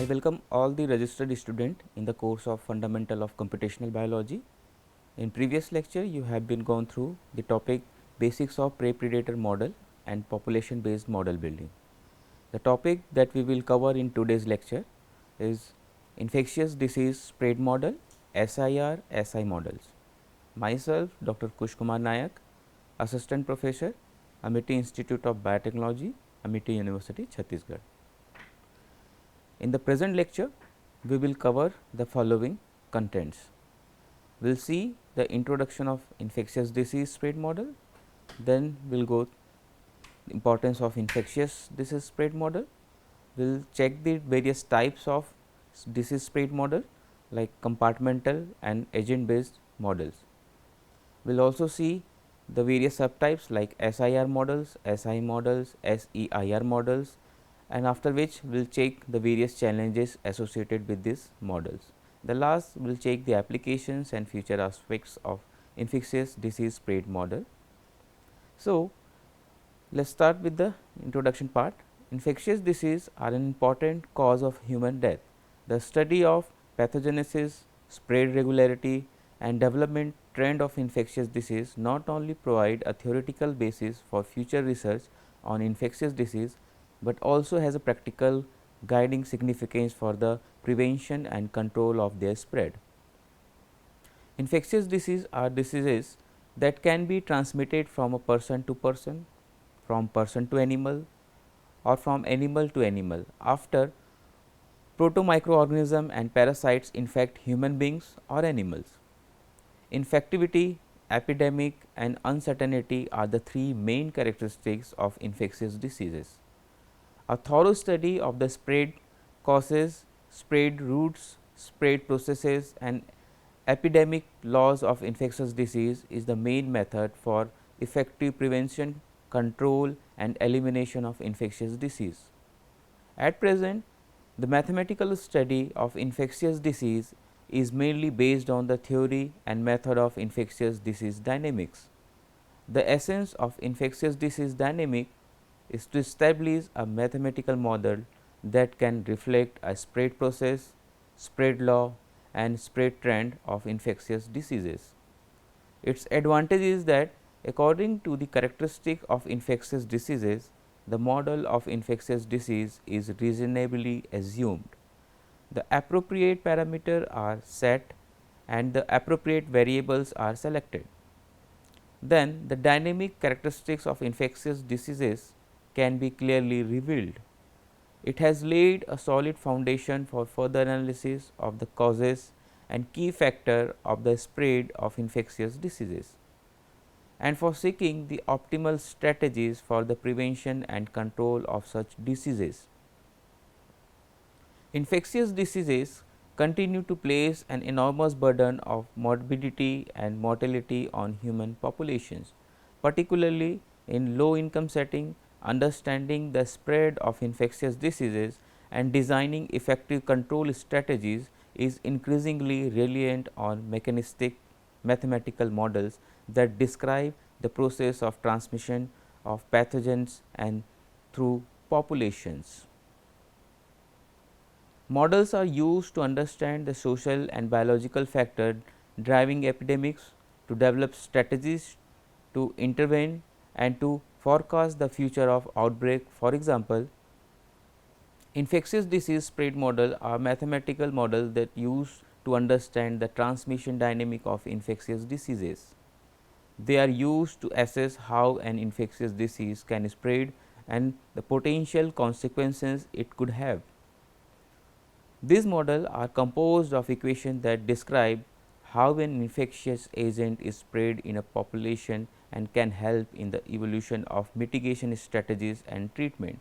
welcome all the registered student in the course of Fundamental of Computational Biology. In previous lecture, you have been gone through the topic Basics of Prey-Predator Model and Population Based Model Building. The topic that we will cover in today's lecture is Infectious Disease Spread Model, SIR, SI models. Myself, Dr. Kush Kumar Nayak, Assistant Professor, Amity Institute of Biotechnology, Amity University, Chhattisgarh. In the present lecture, we will cover the following contents. We will see the introduction of infectious disease spread model, then we will go importance of infectious disease spread model, we will check the various types of disease spread model like compartmental and agent based models. We will also see the various subtypes like SIR models, SI models, SEIR models, and after which we will check the various challenges associated with these models. The last we will check the applications and future aspects of infectious disease spread model. So, let us start with the introduction part. Infectious disease are an important cause of human death. The study of pathogenesis, spread regularity and development trend of infectious disease not only provide a theoretical basis for future research on infectious disease, but also has a practical guiding significance for the prevention and control of their spread. Infectious diseases are diseases that can be transmitted from a person to person, from person to animal, or from animal to animal after protomicroorganism and parasites infect human beings or animals. Infectivity, epidemic and uncertainty are the three main characteristics of infectious diseases. A thorough study of the spread causes, spread routes, spread processes and epidemic laws of infectious disease is the main method for effective prevention, control and elimination of infectious disease. At present, the mathematical study of infectious disease is mainly based on the theory and method of infectious disease dynamics. The essence of infectious disease dynamic is to establish a mathematical model that can reflect a spread process, spread law and spread trend of infectious diseases. Its advantage is that according to the characteristic of infectious diseases, the model of infectious disease is reasonably assumed. The appropriate parameters are set and the appropriate variables are selected. Then the dynamic characteristics of infectious diseases can be clearly revealed. It has laid a solid foundation for further analysis of the causes and key factor of the spread of infectious diseases, and for seeking the optimal strategies for the prevention and control of such diseases. Infectious diseases continue to place an enormous burden of morbidity and mortality on human populations, particularly in low income setting. Understanding the spread of infectious diseases and designing effective control strategies is increasingly reliant on mechanistic mathematical models that describe the process of transmission of pathogens and through populations. Models are used to understand the social and biological factors driving epidemics, to develop strategies to intervene and to forecast the future of outbreak. For example, infectious disease spread model are mathematical models that use to understand the transmission dynamic of infectious diseases. They are used to assess how an infectious disease can spread and the potential consequences it could have. These models are composed of equations that describe how an infectious agent is spread in a population and can help in the evolution of mitigation strategies and treatment.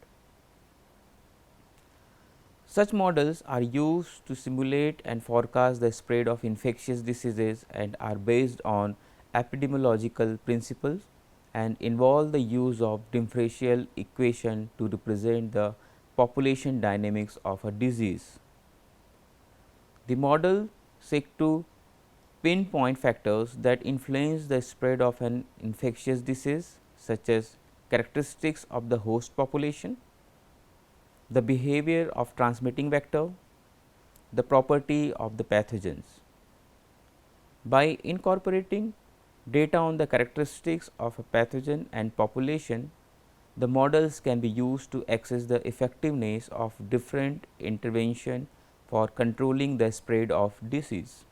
Such models are used to simulate and forecast the spread of infectious diseases and are based on epidemiological principles and involve the use of differential equation to represent the population dynamics of a disease. The model seek to pinpoint factors that influence the spread of an infectious disease, such as characteristics of the host population, the behavior of transmitting vector, the property of the pathogens. By incorporating data on the characteristics of a pathogen and population, the models can be used to assess the effectiveness of different intervention for controlling the spread of disease.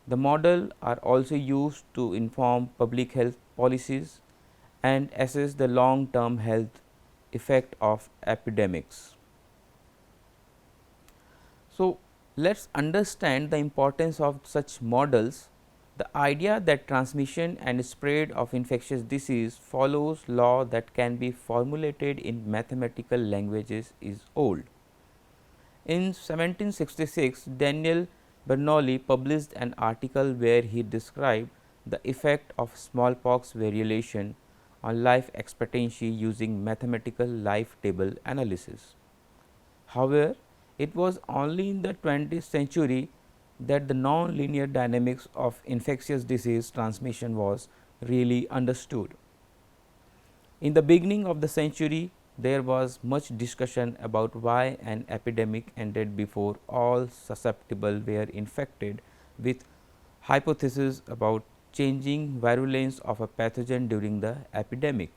The model are also used to inform public health policies and assess the long term health effect of epidemics. So, let us understand the importance of such models. The idea that transmission and spread of infectious disease follows law that can be formulated in mathematical languages is old. In 1766, Daniel Bernoulli published an article where he described the effect of smallpox variolation on life expectancy using mathematical life table analysis. However, it was only in the 20th century that the non-linear dynamics of infectious disease transmission was really understood. In the beginning of the century, there was much discussion about why an epidemic ended before all susceptible were infected, with hypotheses about changing virulence of a pathogen during the epidemic.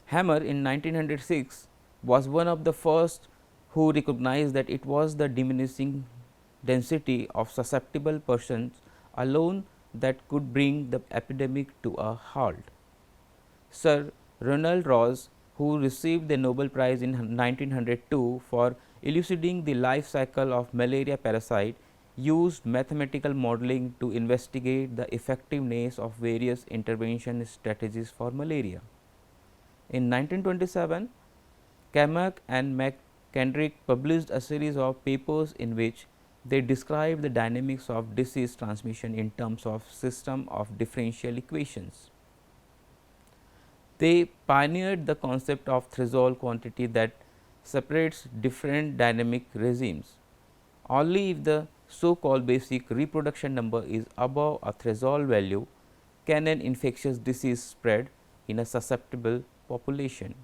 Hammer in 1906 was one of the first who recognized that it was the diminishing density of susceptible persons alone that could bring the epidemic to a halt. Sir Ronald Ross, who received the Nobel Prize in 1902 for elucidating the life cycle of malaria parasite, used mathematical modeling to investigate the effectiveness of various intervention strategies for malaria. In 1927, Kamak and McKendrick published a series of papers in which they described the dynamics of disease transmission in terms of system of differential equations. They pioneered the concept of threshold quantity that separates different dynamic regimes. Only if the so called basic reproduction number is above a threshold value can an infectious disease spread in a susceptible population.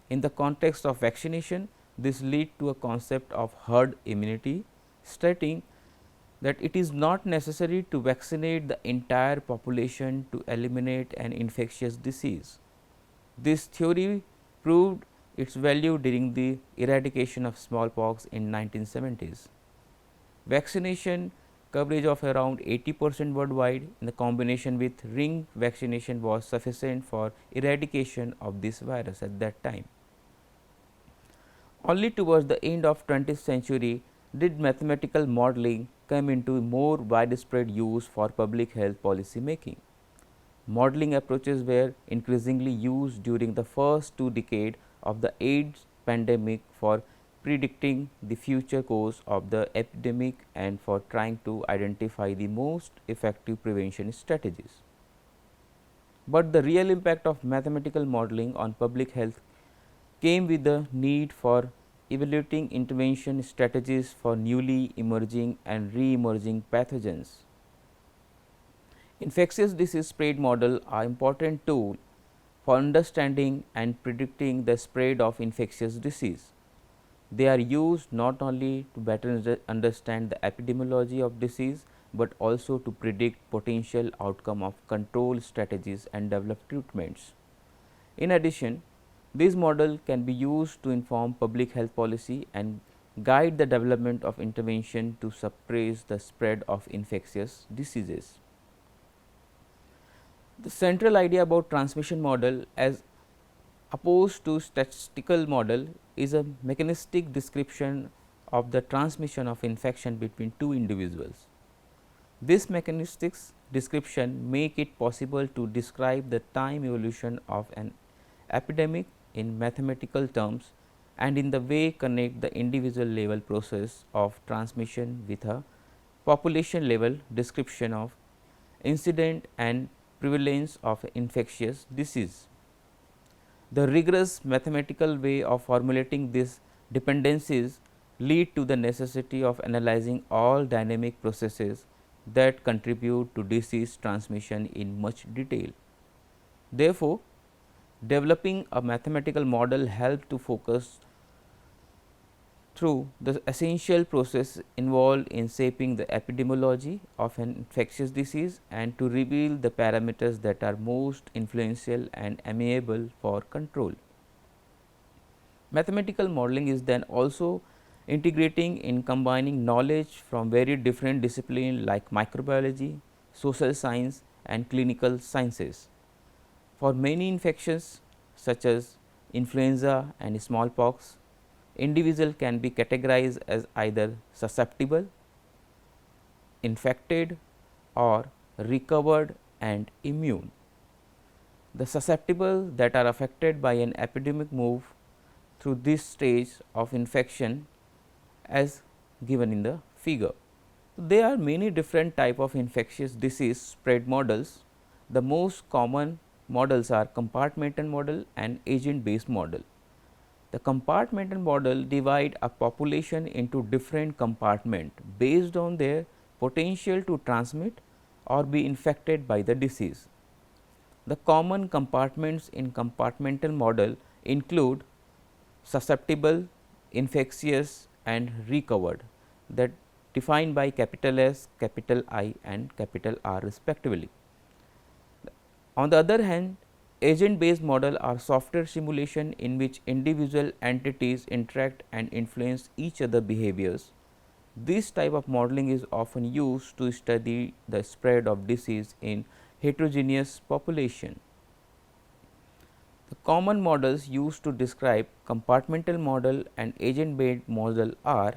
In the context of vaccination, this leads to a concept of herd immunity, stating that it is not necessary to vaccinate the entire population to eliminate an infectious disease. This theory proved its value during the eradication of smallpox in 1970s. Vaccination coverage of around 80% worldwide in the combination with ring vaccination was sufficient for eradication of this virus at that time. Only towards the end of 20th century did mathematical modeling come into more widespread use for public health policy making. Modeling approaches were increasingly used during the first 2 decades of the AIDS pandemic for predicting the future course of the epidemic and for trying to identify the most effective prevention strategies. But the real impact of mathematical modeling on public health came with the need for evaluating intervention strategies for newly emerging and re-emerging pathogens. Infectious disease spread model are important tool for understanding and predicting the spread of infectious disease. They are used not only to better understand the epidemiology of disease, but also to predict potential outcome of control strategies and develop treatments. In addition, this model can be used to inform public health policy and guide the development of intervention to suppress the spread of infectious diseases. The central idea about transmission model as opposed to statistical model is a mechanistic description of the transmission of infection between two individuals. This mechanistic description make it possible to describe the time evolution of an epidemic in mathematical terms and in the way connect the individual level process of transmission with a population level description of incident and prevalence of infectious disease. The rigorous mathematical way of formulating these dependencies lead to the necessity of analyzing all dynamic processes that contribute to disease transmission in much detail. Therefore, developing a mathematical model helps to focus through the essential process involved in shaping the epidemiology of an infectious disease and to reveal the parameters that are most influential and amenable for control. Mathematical modeling is then also integrating in combining knowledge from very different disciplines like microbiology, social science and clinical sciences. For many infections such as influenza and smallpox, individual can be categorized as either susceptible, infected or recovered and immune. The susceptible that are affected by an epidemic move through this stage of infection as given in the figure. There are many different type of infectious disease spread models. The most common models are compartmental model and agent based model. The compartmental model divide a population into different compartments based on their potential to transmit or be infected by the disease. The common compartments in compartmental model include susceptible, infectious and recovered, that defined by capital S, capital I and capital R respectively. On the other hand, agent based model are software simulation in which individual entities interact and influence each other behaviors. This type of modeling is often used to study the spread of disease in heterogeneous population. The common models used to describe compartmental model and agent based model are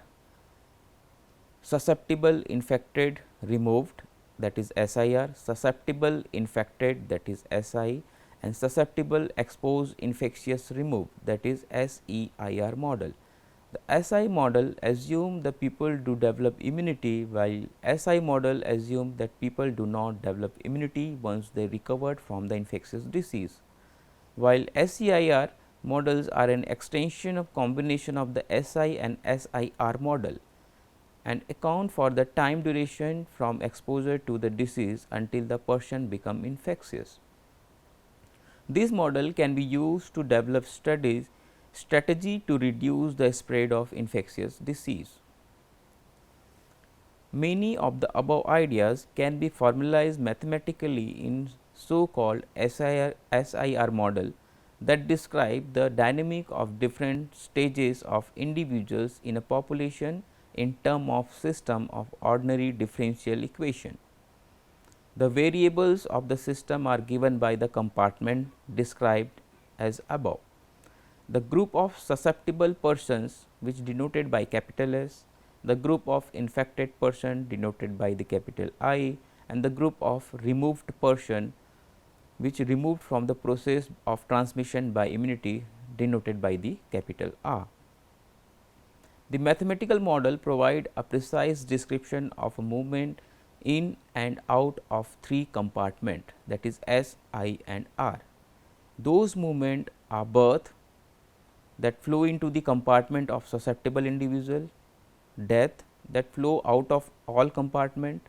susceptible infected removed, that is SIR, susceptible infected, that is SI, and susceptible exposed infectious removed, that is SEIR model. The SI model assume the people do develop immunity, while SI model assume that people do not develop immunity once they recovered from the infectious disease, while SEIR models are an extension of combination of the SI and SIR model and account for the time duration from exposure to the disease until the person become infectious. This model can be used to develop strategy to reduce the spread of infectious disease. Many of the above ideas can be formalized mathematically in so called SIR model that describe the dynamic of different stages of individuals in a population in term of system of ordinary differential equation. The variables of the system are given by the compartment described as above. The group of susceptible persons, which denoted by capital S, the group of infected person denoted by the capital I, and the group of removed person, which removed from the process of transmission by immunity denoted by the capital R. The mathematical model provide a precise description of a movement in and out of three compartment, that is S, I and R. Those movement are birth that flow into the compartment of susceptible individual, death that flow out of all compartment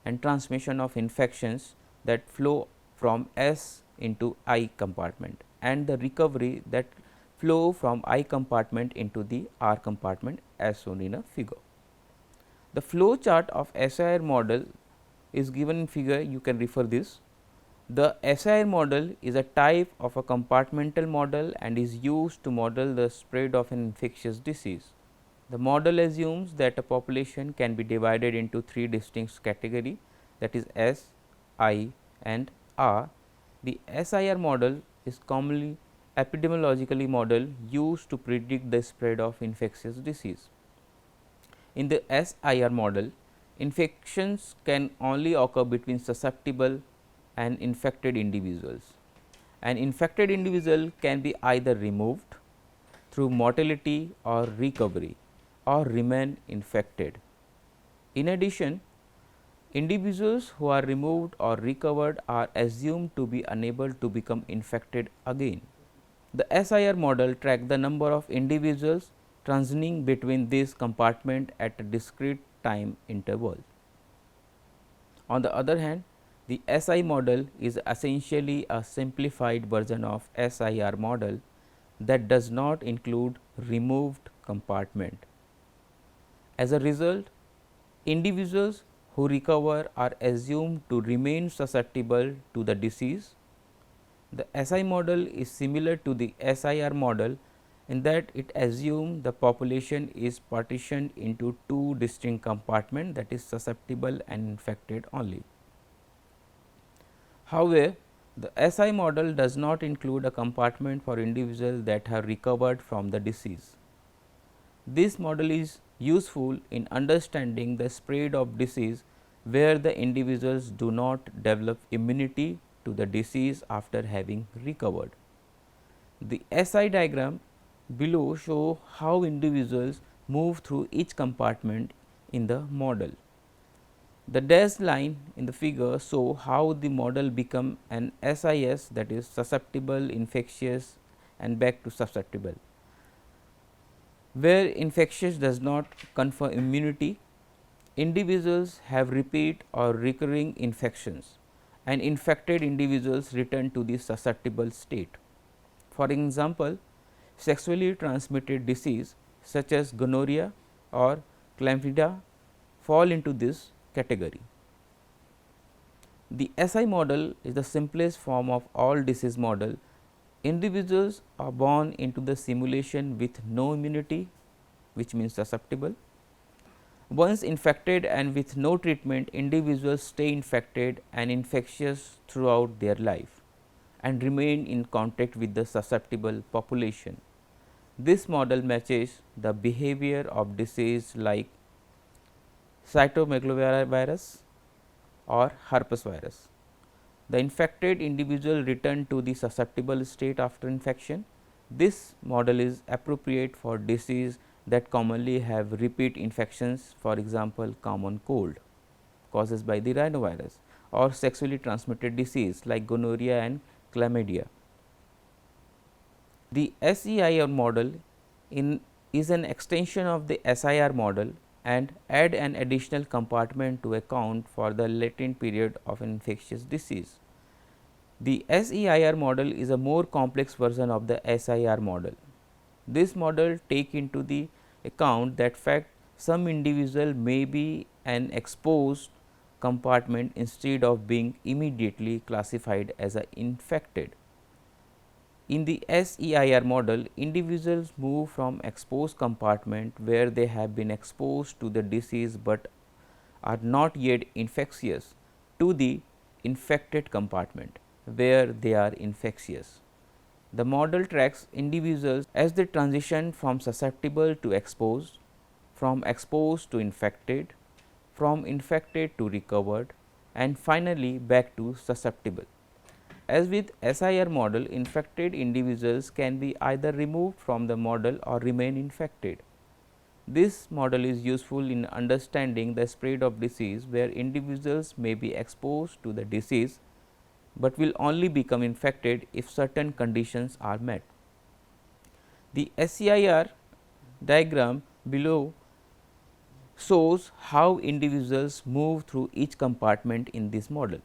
and transmission of infections that flow from S into I compartment, and the recovery that flow from I compartment into the R compartment as shown in a figure. The flow chart of SIR model is given in figure, you can refer this. The SIR model is a type of a compartmental model and is used to model the spread of an infectious disease. The model assumes that a population can be divided into three distinct categories, that is S, I and R. The SIR model is commonly epidemiologically model used to predict the spread of infectious disease. In the SIR model, infections can only occur between susceptible and infected individuals. An infected individual can be either removed through mortality or recovery or remain infected. In addition, individuals who are removed or recovered are assumed to be unable to become infected again. The SIR model tracks the number of individuals transitioning between this compartment at a discrete time interval. On the other hand, the SI model is essentially a simplified version of SIR model that does not include removed compartment. As a result, individuals who recover are assumed to remain susceptible to the disease. The SI model is similar to the SIR model in that it assumes the population is partitioned into two distinct compartments, that is susceptible and infected only. However, the SI model does not include a compartment for individuals that have recovered from the disease. This model is useful in understanding the spread of disease where the individuals do not develop immunity to the disease after having recovered. The SI diagram below show how individuals move through each compartment in the model. The dashed line in the figure show how the model become an SIS, that is susceptible, infectious and back to susceptible. Where infectious does not confer immunity, individuals have repeat or recurring infections and infected individuals return to the susceptible state. For example, sexually transmitted disease such as gonorrhea or chlamydia fall into this category. The SI model is the simplest form of all disease model. Individuals are born into the simulation with no immunity, which means susceptible. Once infected and with no treatment, individuals stay infected and infectious throughout their life and remain in contact with the susceptible population. This model matches the behavior of disease like cytomegalovirus or herpes virus. The infected individual return to the susceptible state after infection. This model is appropriate for disease that commonly have repeat infections, for example, common cold causes by the rhinovirus or sexually transmitted disease like gonorrhea and chlamydia. The SEIR model is an extension of the SIR model and add an additional compartment to account for the latent period of an infectious disease. The SEIR model is a more complex version of the SIR model. This model take into the account that fact some individual may be an exposed compartment instead of being immediately classified as a infected. In the SEIR model, individuals move from exposed compartment where they have been exposed to the disease, but are not yet infectious, to the infected compartment where they are infectious. The model tracks individuals as they transition from susceptible to exposed, from exposed to infected, from infected to recovered and finally back to susceptible. As with SIR model, infected individuals can be either removed from the model or remain infected. This model is useful in understanding the spread of disease where individuals may be exposed to the disease, but will only become infected if certain conditions are met. The SEIR diagram below shows how individuals move through each compartment in this model.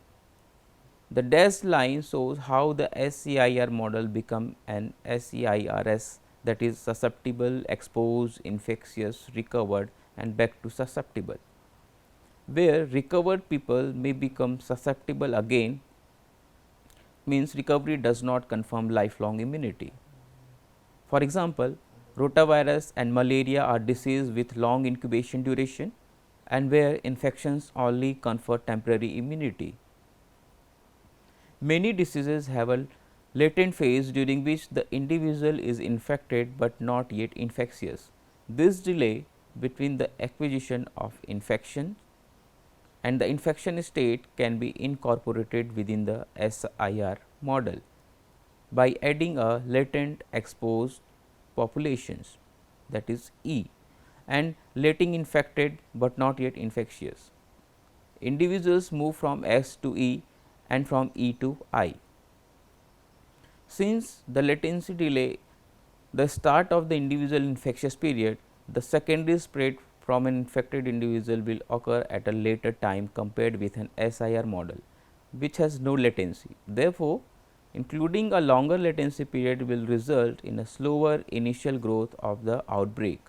The dashed line shows how the SEIR model become an SEIRS, that is susceptible, exposed, infectious, recovered and back to susceptible, where recovered people may become susceptible again, means recovery does not confirm lifelong immunity. For example, rotavirus and malaria are diseases with long incubation duration and where infections only confer temporary immunity. Many diseases have a latent phase during which the individual is infected, but not yet infectious. This delay between the acquisition of infection and the infection state can be incorporated within the SIR model by adding a latent exposed populations, that is E, and latent infected, but not yet infectious. Individuals move from S to E and from E to I. Since the latency delay the start of the individual infectious period, the secondary spread from an infected individual will occur at a later time compared with an SIR model, which has no latency. Therefore, including a longer latency period will result in a slower initial growth of the outbreak.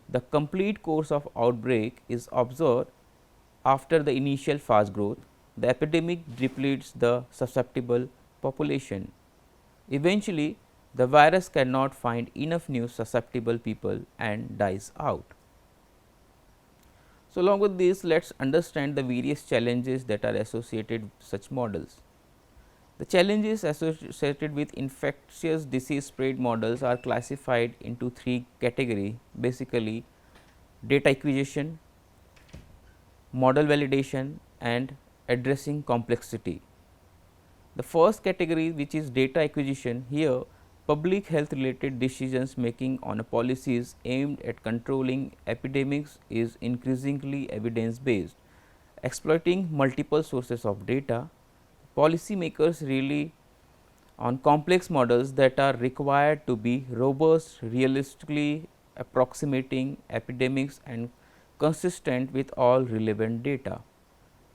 The complete course of outbreak is observed after the initial fast growth. The epidemic depletes the susceptible population. Eventually, the virus cannot find enough new susceptible people and dies out. So, along with this, let us understand the various challenges that are associated with such models. The challenges associated with infectious disease spread models are classified into three categories, basically data acquisition, model validation and addressing complexity. The first category, which is data acquisition, here public health related decisions making on policies aimed at controlling epidemics is increasingly evidence based. Exploiting multiple sources of data, policymakers rely on complex models that are required to be robust, realistically approximating epidemics and consistent with all relevant data.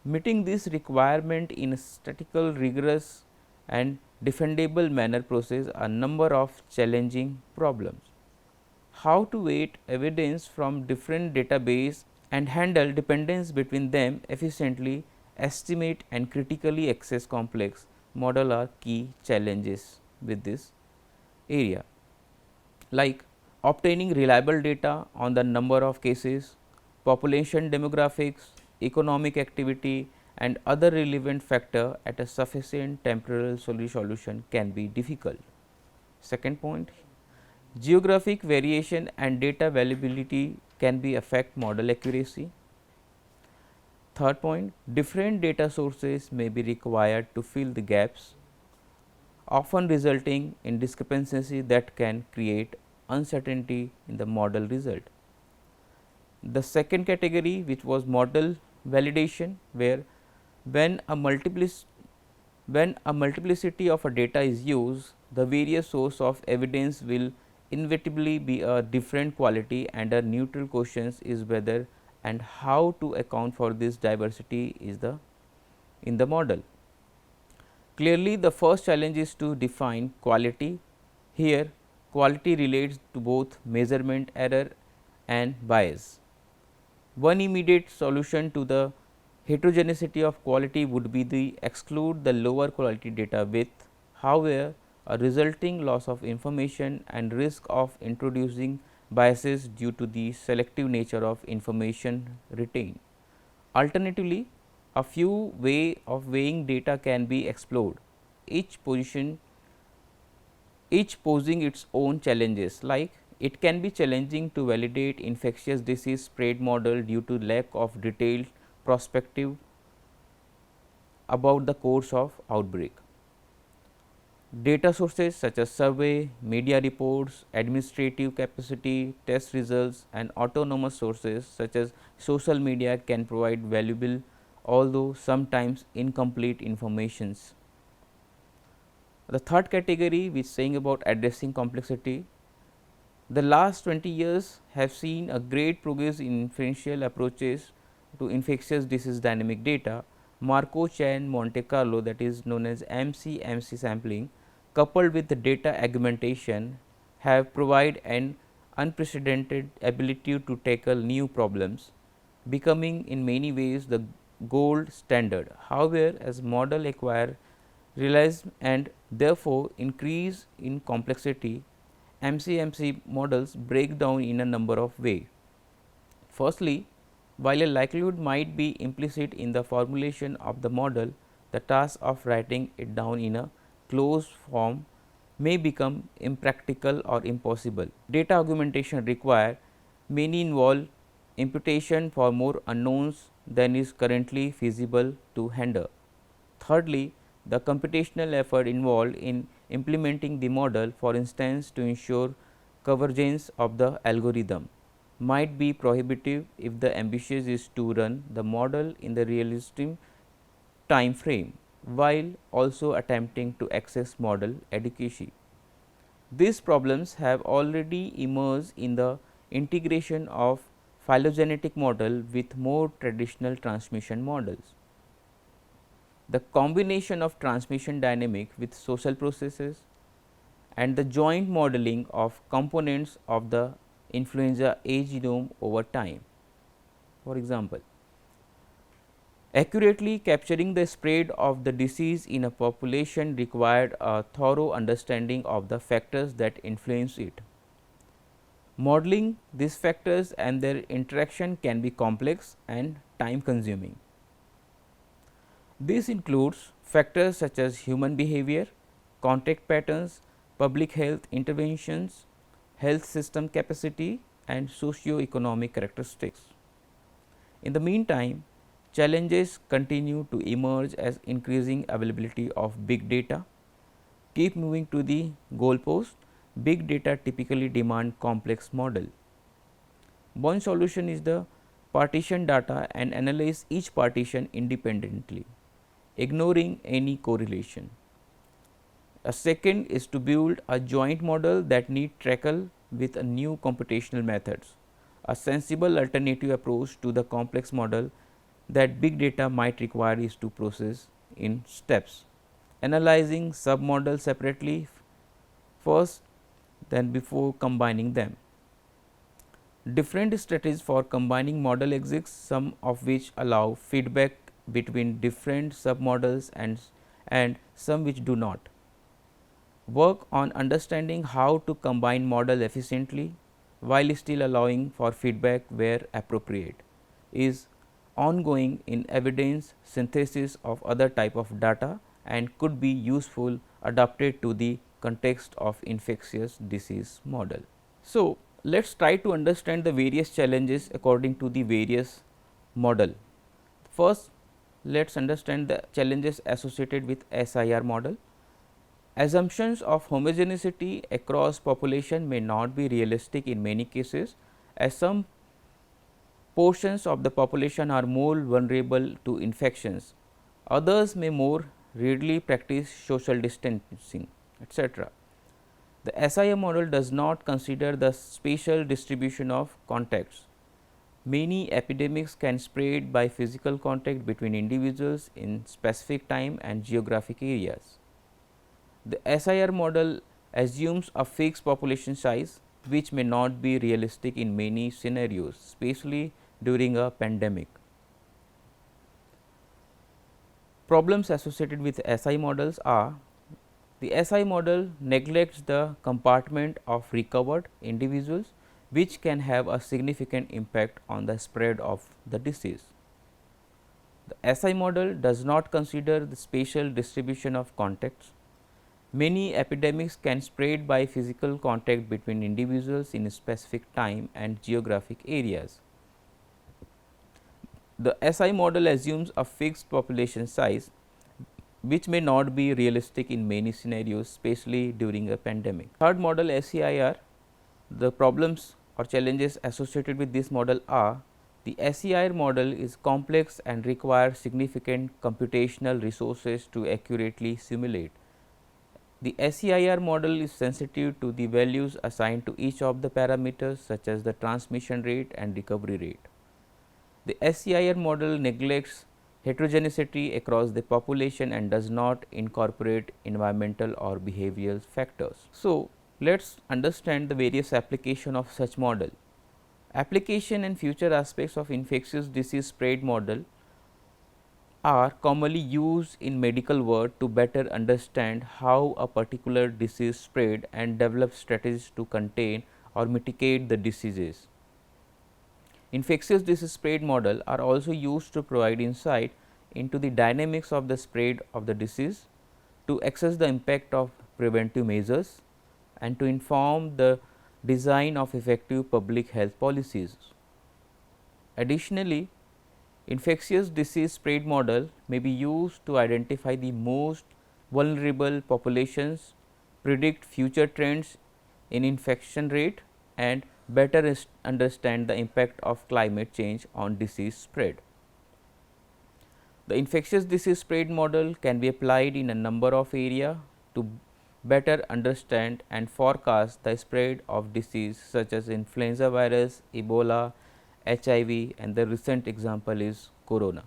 Meeting this requirement in a statistical, rigorous and defendable manner poses a number of challenging problems. How to weight evidence from different databases and handle dependence between them efficiently, estimate and critically access complex model are key challenges with this area, like obtaining reliable data on the number of cases, population demographics, economic activity and other relevant factor at a sufficient temporal solution can be difficult. Second point, geographic variation and data availability can be affect model accuracy. Third point, different data sources may be required to fill the gaps, often resulting in discrepancy that can create uncertainty in the model result. The second category, which was model validation, where when a multiplicity of a data is used, the various source of evidence will inevitably be a different quality, and a neutral question is whether and how to account for this diversity is in the model. Clearly, the first challenge is to define quality. Here, quality relates to both measurement error and bias. One immediate solution to the heterogeneity of quality would be to exclude the lower quality data with, however, a resulting loss of information and risk of introducing biases due to the selective nature of information retained. Alternatively, a few way of weighing data can be explored, each posing its own challenges, like it can be challenging to validate infectious disease spread model due to lack of detailed perspective about the course of outbreak. Data sources such as survey, media reports, administrative capacity, test results and autonomous sources such as social media can provide valuable, although sometimes incomplete informations. The third category, which is saying about addressing complexity, the last 20 years have seen a great progress in inferential approaches to infectious disease dynamic data. Marco-Chain Monte Carlo, that is known as MCMC sampling, coupled with the data augmentation, have provided an unprecedented ability to tackle new problems, becoming in many ways the gold standard. However, as model acquire realism and therefore increase in complexity, MCMC models break down in a number of ways. Firstly, while a likelihood might be implicit in the formulation of the model, the task of writing it down in a closed form may become impractical or impossible. Data augmentation require many involve imputation for more unknowns than is currently feasible to handle. Thirdly, the computational effort involved in implementing the model, for instance to ensure convergence of the algorithm, might be prohibitive if the ambition is to run the model in the realistic time frame, while also attempting to access model adequacy. These problems have already emerged in the integration of phylogenetic model with more traditional transmission models. The combination of transmission dynamic with social processes and the joint modeling of components of the influenza A genome over time. For example, accurately capturing the spread of the disease in a population required a thorough understanding of the factors that influence it. Modeling these factors and their interaction can be complex and time consuming. This includes factors such as human behavior, contact patterns, public health interventions, health system capacity, and socio-economic characteristics. In the meantime, challenges continue to emerge as increasing availability of big data keep moving to the goalpost. Big data typically demand complex model. One solution is the partition data and analyze each partition independently, ignoring any correlation. A second is to build a joint model that need tackle with a new computational methods. A sensible alternative approach to the complex model that big data might require is to process in steps, analyzing submodels separately first, then before combining them. Different strategies for combining model exist, some of which allow feedback between different submodels and some which do not. Work on understanding how to combine model efficiently while still allowing for feedback where appropriate is ongoing in evidence synthesis of other type of data and could be useful adapted to the context of infectious disease model. So, let us try to understand the various challenges according to the various model. First, let us understand the challenges associated with SIR model. Assumptions of homogeneity across population may not be realistic in many cases, as some portions of the population are more vulnerable to infections. Others may more readily practice social distancing, etc. The SIR model does not consider the spatial distribution of contacts. Many epidemics can spread by physical contact between individuals in specific time and geographic areas. The SIR model assumes a fixed population size, which may not be realistic in many scenarios, especially during a pandemic. Problems associated with SI models are: the SI model neglects the compartment of recovered individuals, which can have a significant impact on the spread of the disease. The SI model does not consider the spatial distribution of contacts. Many epidemics can spread by physical contact between individuals in a specific time and geographic areas. The SI model assumes a fixed population size, which may not be realistic in many scenarios, especially during a pandemic. Third model, SEIR, the problems or challenges associated with this model are: the SEIR model is complex and requires significant computational resources to accurately simulate. The SEIR model is sensitive to the values assigned to each of the parameters, such as the transmission rate and recovery rate. The SEIR model neglects heterogeneity across the population and does not incorporate environmental or behavioral factors. So, let us understand the various application of such model. Application and future aspects of infectious disease spread model are commonly used in medical world to better understand how a particular disease spread and develop strategies to contain or mitigate the diseases. Infectious disease spread model are also used to provide insight into the dynamics of the spread of the disease, to assess the impact of preventive measures, and to inform the design of effective public health policies. Additionally, infectious disease spread model may be used to identify the most vulnerable populations, predict future trends in infection rate, and better understand the impact of climate change on disease spread. The infectious disease spread model can be applied in a number of areas to better understand and forecast the spread of disease such as influenza virus, Ebola, HIV, and the recent example is corona.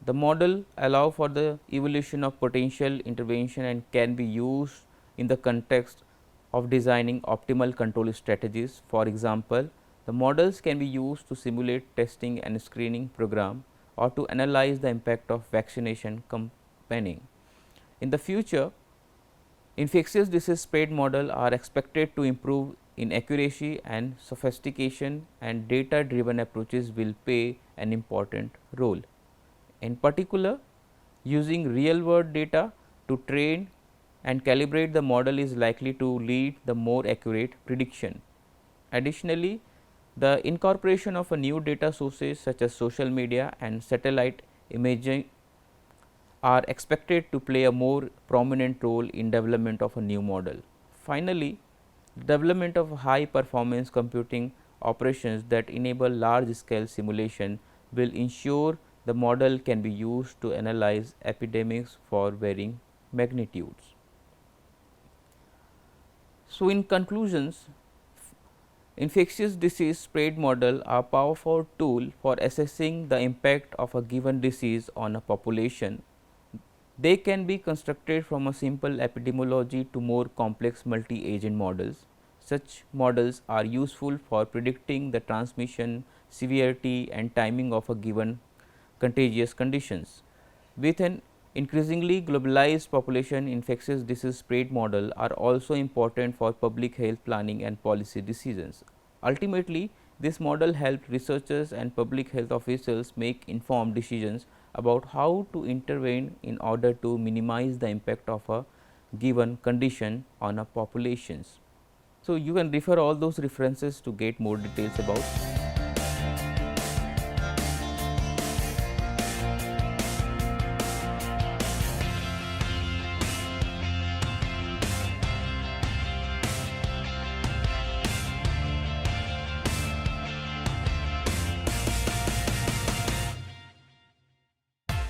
The model allow for the evaluation of potential intervention and can be used in the context of designing optimal control strategies. For example, the models can be used to simulate testing and screening program or to analyze the impact of vaccination campaigning. In the future, infectious disease spread model are expected to improve in accuracy and sophistication, and data driven approaches will play an important role. In particular, using real world data to train and calibrate the model is likely to lead the more accurate prediction. Additionally, the incorporation of a new data sources such as social media and satellite imaging are expected to play a more prominent role in development of a new model. Finally, development of high performance computing operations that enable large scale simulation will ensure the model can be used to analyze epidemics for varying magnitudes. So, in conclusions, infectious disease spread model are powerful tool for assessing the impact of a given disease on a population. They can be constructed from a simple epidemiology to more complex multi-agent models. Such models are useful for predicting the transmission, severity and timing of a given contagious conditions. With an increasingly globalized population, infectious disease spread model are also important for public health planning and policy decisions. Ultimately, this model helped researchers and public health officials make informed decisions about how to intervene in order to minimize the impact of a given condition on a populations. So, you can refer all those references to get more details about